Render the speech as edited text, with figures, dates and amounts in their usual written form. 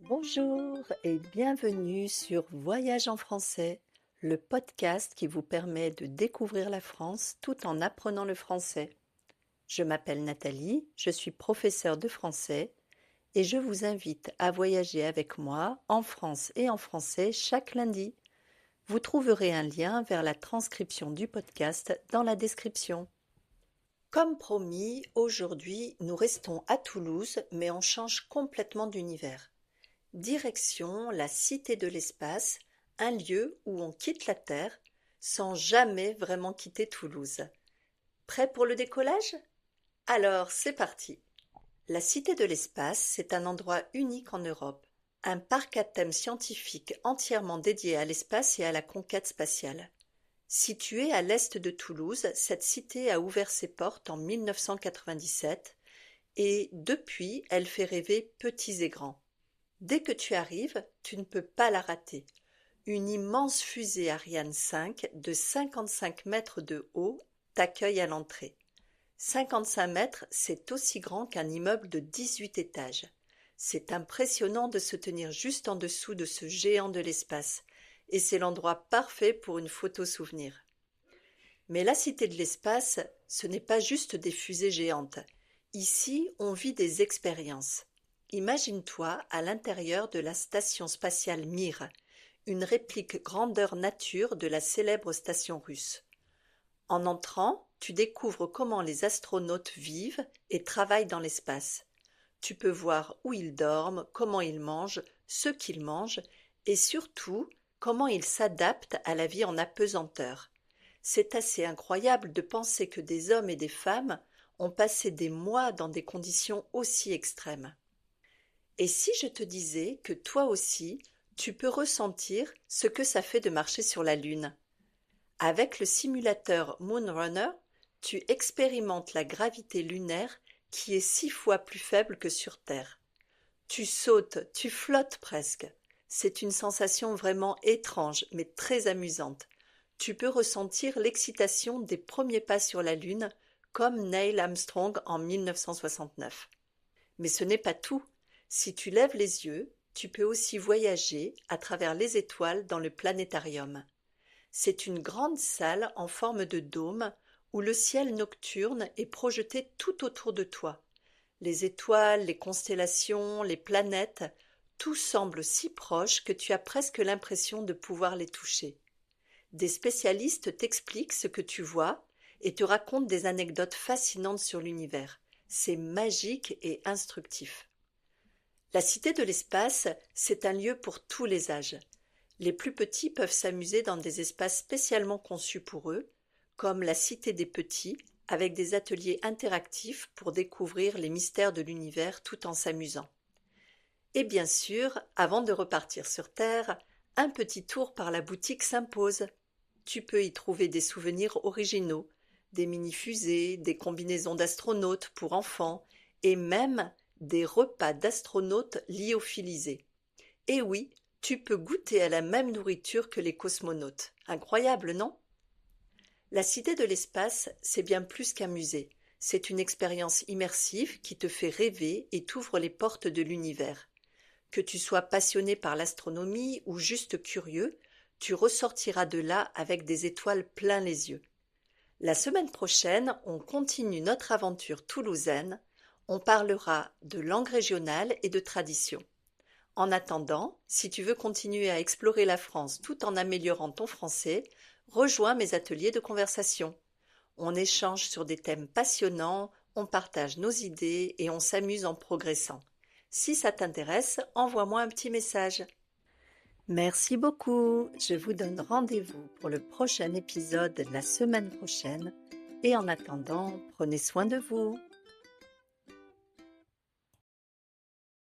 Bonjour et bienvenue sur Voyage en français, le podcast qui vous permet de découvrir la France tout en apprenant le français. Je m'appelle Nathalie, je suis professeure de français et je vous invite à voyager avec moi en France et en français chaque lundi. Vous trouverez un lien vers la transcription du podcast dans la description. Comme promis, aujourd'hui nous restons à Toulouse mais on change complètement d'univers. Direction la Cité de l'Espace, un lieu où on quitte la Terre sans jamais vraiment quitter Toulouse. Prêt pour le décollage? Alors, c'est parti. La Cité de l'Espace, c'est un endroit unique en Europe, un parc à thème scientifique entièrement dédié à l'espace et à la conquête spatiale. Située à l'est de Toulouse, cette cité a ouvert ses portes en 1997 et depuis, elle fait rêver petits et grands. Dès que tu arrives, tu ne peux pas la rater. Une immense fusée Ariane 5 de 55 mètres de haut t'accueille à l'entrée. 55 mètres, c'est aussi grand qu'un immeuble de 18 étages. C'est impressionnant de se tenir juste en dessous de ce géant de l'espace, et c'est l'endroit parfait pour une photo souvenir. Mais la Cité de l'Espace, ce n'est pas juste des fusées géantes. Ici, on vit des expériences. Imagine-toi à l'intérieur de la station spatiale Mir, une réplique grandeur nature de la célèbre station russe. En entrant, tu découvres comment les astronautes vivent et travaillent dans l'espace. Tu peux voir où ils dorment, comment ils mangent, ce qu'ils mangent et surtout comment ils s'adaptent à la vie en apesanteur. C'est assez incroyable de penser que des hommes et des femmes ont passé des mois dans des conditions aussi extrêmes. Et si je te disais que toi aussi, tu peux ressentir ce que ça fait de marcher sur la Lune? Avec le simulateur Moonrunner, tu expérimentes la gravité lunaire qui est 6 fois plus faible que sur Terre. Tu sautes, tu flottes presque. C'est une sensation vraiment étrange, mais très amusante. Tu peux ressentir l'excitation des premiers pas sur la Lune, comme Neil Armstrong en 1969. Mais ce n'est pas tout. Si tu lèves les yeux, tu peux aussi voyager à travers les étoiles dans le planétarium. C'est une grande salle en forme de dôme où le ciel nocturne est projeté tout autour de toi. Les étoiles, les constellations, les planètes, tout semble si proche que tu as presque l'impression de pouvoir les toucher. Des spécialistes t'expliquent ce que tu vois et te racontent des anecdotes fascinantes sur l'univers. C'est magique et instructif. La Cité de l'Espace, c'est un lieu pour tous les âges. Les plus petits peuvent s'amuser dans des espaces spécialement conçus pour eux, comme la Cité des Petits, avec des ateliers interactifs pour découvrir les mystères de l'univers tout en s'amusant. Et bien sûr, avant de repartir sur Terre, un petit tour par la boutique s'impose. Tu peux y trouver des souvenirs originaux, des mini-fusées, des combinaisons d'astronautes pour enfants et même des repas d'astronautes lyophilisés. Et oui, tu peux goûter à la même nourriture que les cosmonautes. Incroyable, non? La Cité de l'Espace, c'est bien plus qu'un musée. C'est une expérience immersive qui te fait rêver et t'ouvre les portes de l'univers. Que tu sois passionné par l'astronomie ou juste curieux, tu ressortiras de là avec des étoiles plein les yeux. La semaine prochaine, on continue notre aventure toulousaine. On parlera de langue régionale et de tradition. En attendant, si tu veux continuer à explorer la France tout en améliorant ton français, rejoins mes ateliers de conversation. On échange sur des thèmes passionnants, on partage nos idées et on s'amuse en progressant. Si ça t'intéresse, envoie-moi un petit message. Merci beaucoup. Je vous donne rendez-vous pour le prochain épisode la semaine prochaine. Et en attendant, prenez soin de vous.